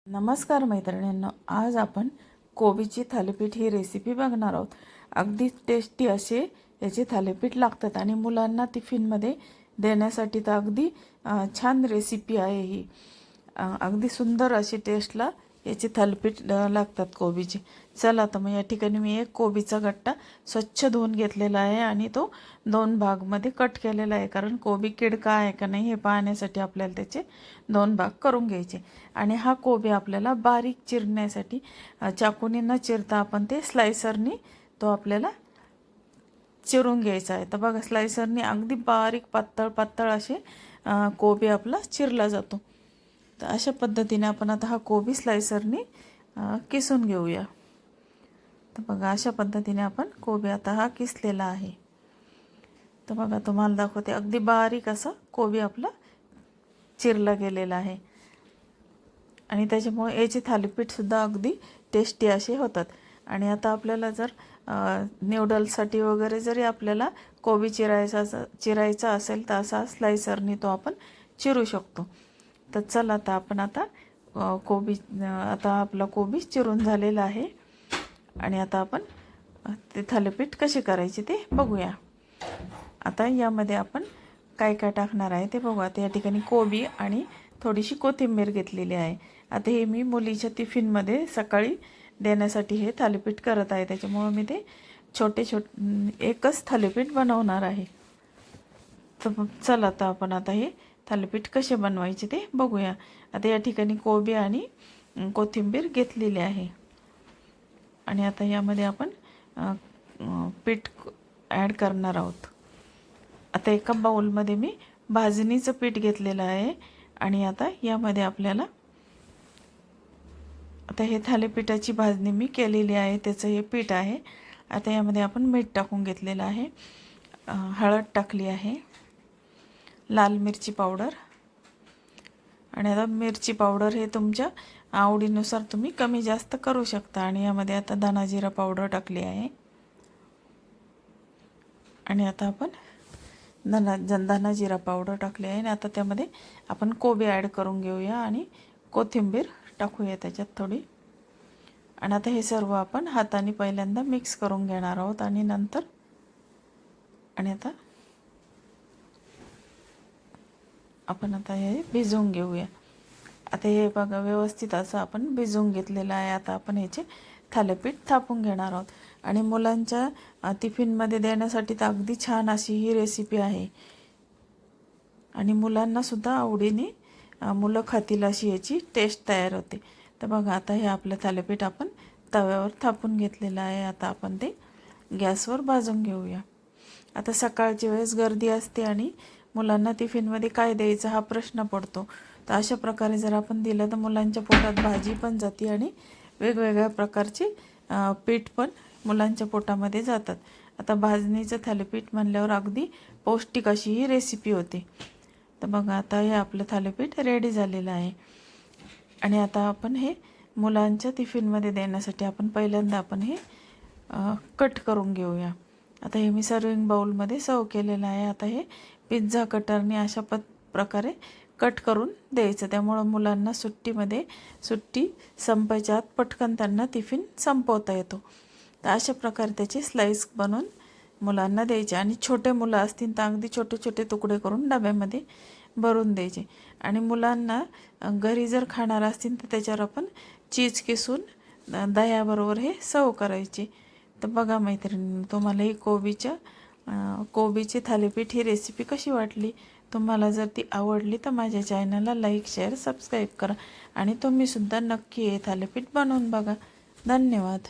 नमस्कार मैत्रिणींनो, आज आपण कोबीची थालीपीठ ही रेसिपी बघणार आहोत। अगदी टेस्टी असे याचे थालीपीठ लागतात आणि मुलांना टिफिनमध्ये देण्यासाठी तर अगदी छान रेसिपी आहे ही। अगदी सुंदर अशी टेस्टला याचे थालीपीठ लागतात कोबीचे। चला तर मग या ठिकाणी मी एक कोबीचा गट्टा स्वच्छ धुवून घेतलेला आहे आणि तो 2 भागमध्ये कट केलेला आहे, कारण कोबी किडका आहे का नाही हे पाहण्यासाठी आपल्याला त्याचे 2 भाग करून घ्यायचे। आणि हा कोबी आपल्याला बारीक चिरण्यासाठी चाकूने न चिरता आपण ते स्लायसरनी तो आपल्याला चिरून घ्यायचा आहे। तर बघा, स्लायसरनी अगदी बारीक पातळ असे कोबी आपला चिरला जातो। तर अशा पद्धतीने आपण आता हा कोबी स्लायसरनी किसून घेऊया। तर बघा, अशा पद्धतीने आपण कोबी आता हा किसलेला आहे। तर बघा, तुम्हाला दाखवते अगदी बारीक असा कोबी आपला चिरला गेलेला आहे आणि त्याच्यामुळे याचे थालीपीठसुद्धा अगदी टेस्टी असे होतात। आणि आता आपल्याला जर नूडल्ससाठी वगैरे जरी आपल्याला कोबी चिरायचा असेल तर असा स्लायसरनी तो आपण चिरू शकतो। तर चला, आता आपण आता आपला कोबी चिरून झालेला आहे आणि आता आपण ते थालीपीठ कसे करायचे ते बघूया। आता यामध्ये आपण काय काय टाकणार आहे ते बघू। आता या ठिकाणी कोबी आणि थोडीशी कोथिंबीर घेतलेली आहे। आता हे मी मुलीच्या टिफिनमध्ये सकाळी देण्यासाठी हे थालीपीठ करत आहे, त्याच्यामुळे मी ते छोटे एकच थालीपीठ बनवणार आहे। तर चला, आता आपण आता हे थालीपीठ कसे बनवायचे ते बघूया। आता या ठिकाणी कोबी आणि कोथिंबीर घेतलेली आहे आणि आता यामध्ये आपण पीठ ॲड करणार आहोत। आता एका बाउलमध्ये मी भाजणीचं पीठ घेतलेलं आहे आणि आता यामध्ये आपल्याला आता हे थालीपीठाची भाजणी मी केलेली आहे, त्याचं हे पीठ आहे। आता यामध्ये आपण मीठ टाकून घेतलेलं आहे, हळद टाकली आहे, लाल मिरची पावडर आणि आता मिरची पावडर हे तुमच्या आवडीनुसार तुम्ही कमी जास्त करू शकता। आणि यामध्ये आता धना जिरा पावडर टाकली आहे आणि आता आपण धना जिरा पावडर टाकली आहे आणि आता त्यामध्ये आपण कोबी ॲड करून घेऊया आणि कोथिंबीर टाकूया त्याच्यात थोडी। आणि आता हे सर्व आपण हाताने पहिल्यांदा मिक्स करून घेणार आहोत आणि नंतर आता आपण आता हे भिजवून घेऊया। आता हे बघा, व्यवस्थित असं आपण भिजवून घेतलेलं आहे। आता आपण ह्याचे थालीपीठ थापून घेणार आहोत आणि मुलांच्या टिफिनमध्ये देण्यासाठी तर अगदी छान अशी ही रेसिपी आहे आणि मुलांनासुद्धा आवडीने मुलं खातील अशी याची टेस्ट तयार होते। तर बघा, आता हे आपलं थालीपीठ आपण तव्यावर थापून घेतलेलं आहे। आता आपण ते गॅसवर भाजून घेऊया। आता सकाळच्या वेळेस गर्दी असते आणि मुलांना टिफिनमध्ये काय द्यायचं हा प्रश्न पडतो। तर अशा प्रकारे जर आपण दिलं तर मुलांच्या पोटात भाजी पण जाते आणि वेगवेगळ्या प्रकारचे पीठ पण मुलांच्या पोटामध्ये जातात। आता भाजणीचं थालीपीठ म्हणल्यावर अगदी पौष्टिक अशी ही रेसिपी होते। तर बघा, आता हे आपलं थालीपीठ रेडी झालेलं आहे आणि आता आपण हे मुलांच्या टिफिनमध्ये देण्यासाठी आपण पहिल्यांदा आपण हे कट करून घेऊया। आता हे मी सर्विंग बाउलमध्ये सर्व केलेलं आहे। आता हे पिझ्झा कटरने अशा प्रकारे कट करून द्यायचं, त्यामुळं मुलांना सुट्टी संपायच्या आत पटकन त्यांना टिफिन संपवता येतो। तर अशा प्रकारे त्याचे स्लाइस बनवून मुलांना द्यायचे आणि छोटे मुलं असतील तर अगदी छोटे छोटे तुकडे करून डब्यामध्ये भरून द्यायचे। आणि मुलांना घरी जर खाणार असतील तर त्याच्यावर आपण चीज किसून दह्याबरोबर हे सर्व करायचे। तर बघा मैत्रिणी, तुम्हाला ही कोबीची थालीपीठ ही रेसिपी कशी वाटली? तुम्हाला जर ती आवडली तर माझ्या चॅनलला लाईक, शेअर, सबस्क्राईब करा आणि तुम्हीसुद्धा नक्की हे थालीपीठ बनवून बघा। धन्यवाद।